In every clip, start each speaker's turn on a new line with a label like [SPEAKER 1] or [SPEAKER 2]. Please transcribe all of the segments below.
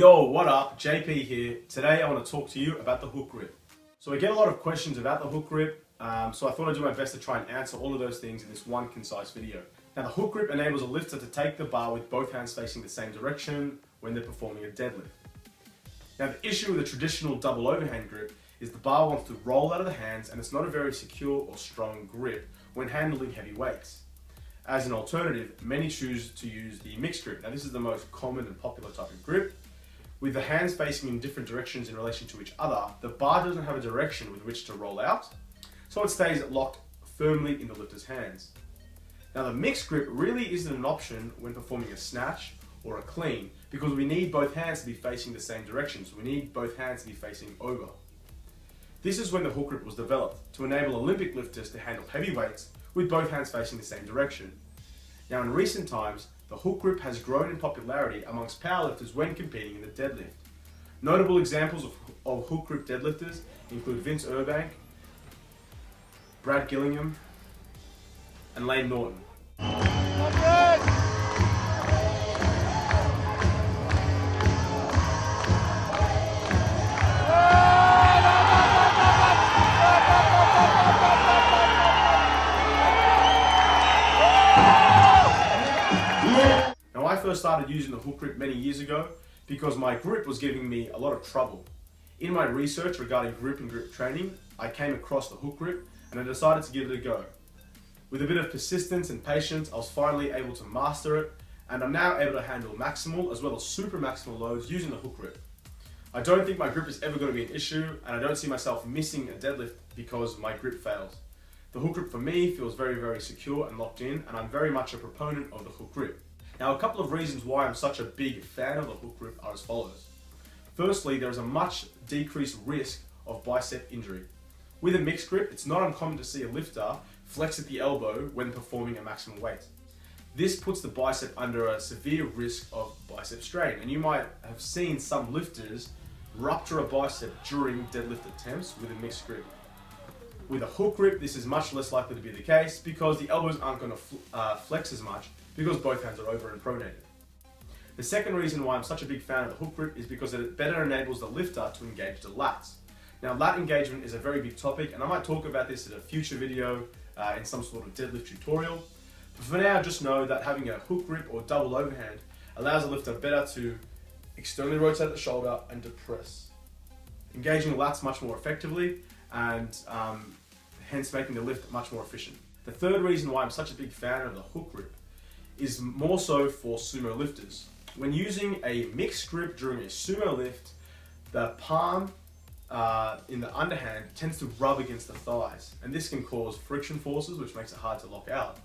[SPEAKER 1] Yo, what up? JP here. Today I want to talk to you about the hook grip. So I get a lot of questions about the hook grip, so I thought I'd do my best to try and answer all of those things in this one concise video. Now the hook grip enables a lifter to take the bar with both hands facing the same direction when they're performing a deadlift. Now the issue with a traditional double overhand grip is the bar wants to roll out of the hands and it's not a very secure or strong grip when handling heavy weights. As an alternative, many choose to use the mixed grip. Now this is the most common and popular type of grip. With the hands facing in different directions in relation to each other, the bar doesn't have a direction with which to roll out, so it stays locked firmly in the lifter's hands. Now the mixed grip really isn't an option when performing a snatch or a clean because we need both hands to be facing the same direction, so we need both hands to be facing over. This is when the hook grip was developed, to enable Olympic lifters to handle heavy weights with both hands facing the same direction. Now in recent times, the hook grip has grown in popularity amongst powerlifters when competing in the deadlift. Notable examples of hook grip deadlifters include Vince Urbank, Brad Gillingham, and Lane Norton. I first started using the hook grip many years ago because my grip was giving me a lot of trouble. In my research regarding grip and grip training, I came across the hook grip and I decided to give it a go. With a bit of persistence and patience, I was finally able to master it, and I'm now able to handle maximal as well as super maximal loads using the hook grip. I don't think my grip is ever going to be an issue, and I don't see myself missing a deadlift because my grip fails. The hook grip for me feels very, very secure and locked in, and I'm very much a proponent of the hook grip. Now, a couple of reasons why I'm such a big fan of the hook grip are as follows. Firstly, there is a much decreased risk of bicep injury. With a mixed grip, it's not uncommon to see a lifter flex at the elbow when performing a maximum weight. This puts the bicep under a severe risk of bicep strain, and you might have seen some lifters rupture a bicep during deadlift attempts with a mixed grip. With a hook grip, this is much less likely to be the case because the elbows aren't going to flex as much because both hands are over and pronated. The second reason why I'm such a big fan of the hook grip is because it better enables the lifter to engage the lats. Now, lat engagement is a very big topic, and I might talk about this in a future video in some sort of deadlift tutorial. But for now, just know that having a hook grip or double overhand allows the lifter better to externally rotate the shoulder and depress, engaging the lats much more effectively and hence making the lift much more efficient. The third reason why I'm such a big fan of the hook grip is more so for sumo lifters. When using a mixed grip during a sumo lift, the palm in the underhand tends to rub against the thighs, and this can cause friction forces which makes it hard to lock out,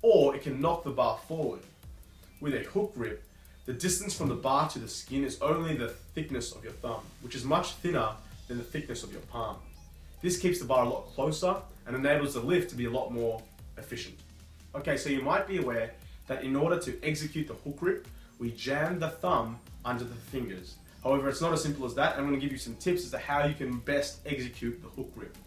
[SPEAKER 1] or it can knock the bar forward. With a hook grip, the distance from the bar to the skin is only the thickness of your thumb, which is much thinner than the thickness of your palm. This keeps the bar a lot closer and enables the lift to be a lot more efficient. Okay, so you might be aware that in order to execute the hook grip, we jam the thumb under the fingers. However, it's not as simple as that. I'm going to give you some tips as to how you can best execute the hook grip.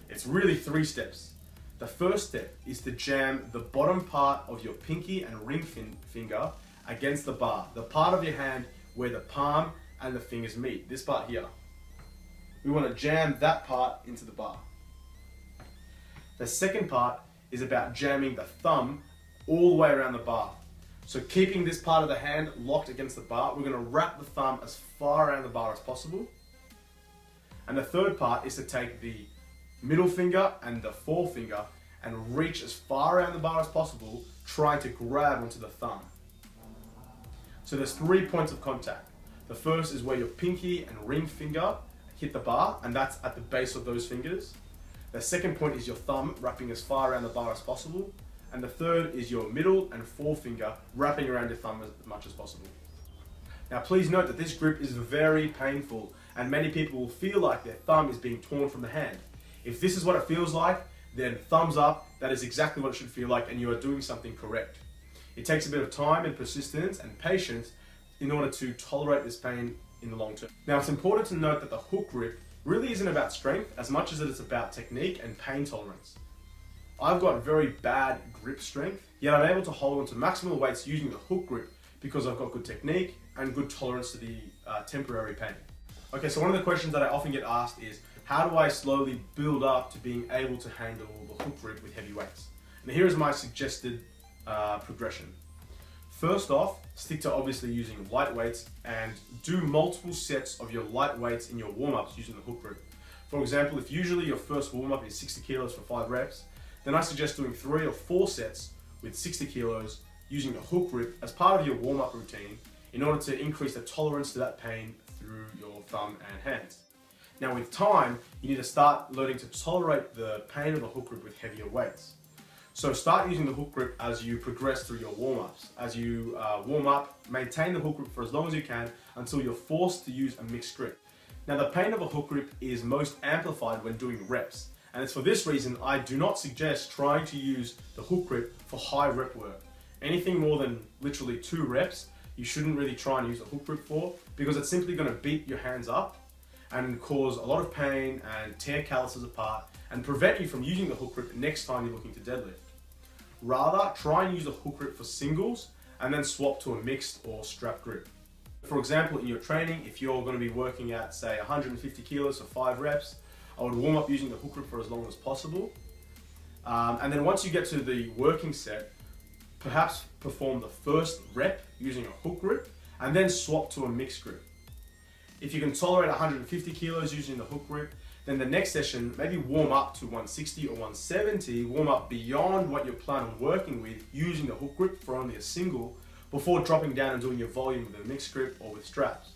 [SPEAKER 1] It's really 3 steps. The first step is to jam the bottom part of your pinky and ring finger against the bar, the part of your hand where the palm and the fingers meet, this part here. We want to jam that part into the bar. The second part is about jamming the thumb all the way around the bar. So keeping this part of the hand locked against the bar, we're going to wrap the thumb as far around the bar as possible. And the third part is to take the middle finger and the forefinger and reach as far around the bar as possible, trying to grab onto the thumb. So there's 3 points of contact. The first is where your pinky and ring finger hit the bar, and that's at the base of those fingers. The second point is your thumb wrapping as far around the bar as possible. And the third is your middle and forefinger wrapping around your thumb as much as possible. Now please note that this grip is very painful, and many people will feel like their thumb is being torn from the hand. If this is what it feels like, then thumbs up, that is exactly what it should feel like and you are doing something correct. It takes a bit of time and persistence and patience in order to tolerate this pain in the long term. Now it's important to note that the hook grip really isn't about strength as much as it is about technique and pain tolerance. I've got very bad grip strength, yet I'm able to hold onto maximal weights using the hook grip because I've got good technique and good tolerance to the temporary pain. Okay, so one of the questions that I often get asked is, how do I slowly build up to being able to handle the hook grip with heavy weights? And here is my suggested progression. First off, stick to obviously using light weights and do multiple sets of your light weights in your warm-ups using the hook grip. For example, if usually your first warm-up is 60 kilos for 5 reps, then I suggest doing 3 or 4 sets with 60 kilos using the hook grip as part of your warm-up routine in order to increase the tolerance to that pain through your thumb and hands. Now with time, you need to start learning to tolerate the pain of the hook grip with heavier weights. So start using the hook grip as you progress through your warm-ups. As you warm up, maintain the hook grip for as long as you can until you're forced to use a mixed grip. Now the pain of a hook grip is most amplified when doing reps. And it's for this reason I do not suggest trying to use the hook grip for high rep work. Anything more than literally 2 reps, you shouldn't really try and use the hook grip for, because it's simply going to beat your hands up and cause a lot of pain and tear calluses apart and prevent you from using the hook grip next time you're looking to deadlift. Rather, try and use the hook grip for singles and then swap to a mixed or strap grip. For example, in your training, if you're going to be working at, say, 150 kilos for 5 reps, I would warm up using the hook grip for as long as possible. And then once you get to the working set, perhaps perform the first rep using a hook grip and then swap to a mixed grip. If you can tolerate 150 kilos using the hook grip, then the next session, maybe warm up to 160 or 170, warm up beyond what you plan on working with using the hook grip for only a single, before dropping down and doing your volume with a mixed grip or with straps.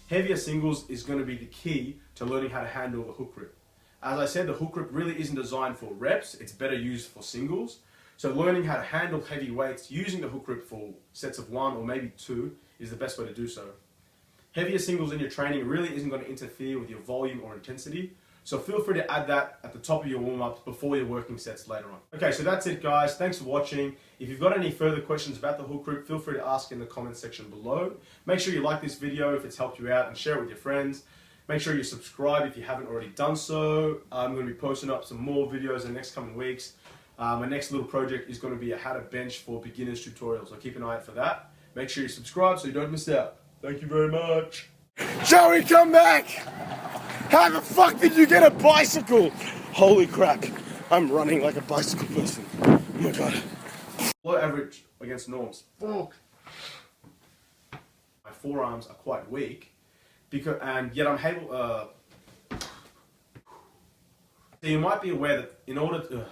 [SPEAKER 1] Heavier singles is going to be the key to learning how to handle the hook grip. As I said, the hook grip really isn't designed for reps, it's better used for singles. So learning how to handle heavy weights using the hook grip for sets of 1 or maybe 2 is the best way to do so. Heavier singles in your training really isn't going to interfere with your volume or intensity, so feel free to add that at the top of your warm-ups before your working sets later on. Okay, so that's it guys, thanks for watching. If you've got any further questions about the hook grip, feel free to ask in the comments section below. Make sure you like this video if it's helped you out and share it with your friends. Make sure you subscribe if you haven't already done so. I'm going to be posting up some more videos in the next coming weeks. My next little project is going to be a how to bench for beginners tutorial, so keep an eye out for that. Make sure you subscribe so you don't miss out. Thank you very much.
[SPEAKER 2] Joey, come back! How the fuck did you get a bicycle? Holy crap, I'm running like a bicycle person. Oh my god.
[SPEAKER 1] Low average against norms. Fuck. My forearms are quite weak, and yet I'm able. So you might be aware that in order to.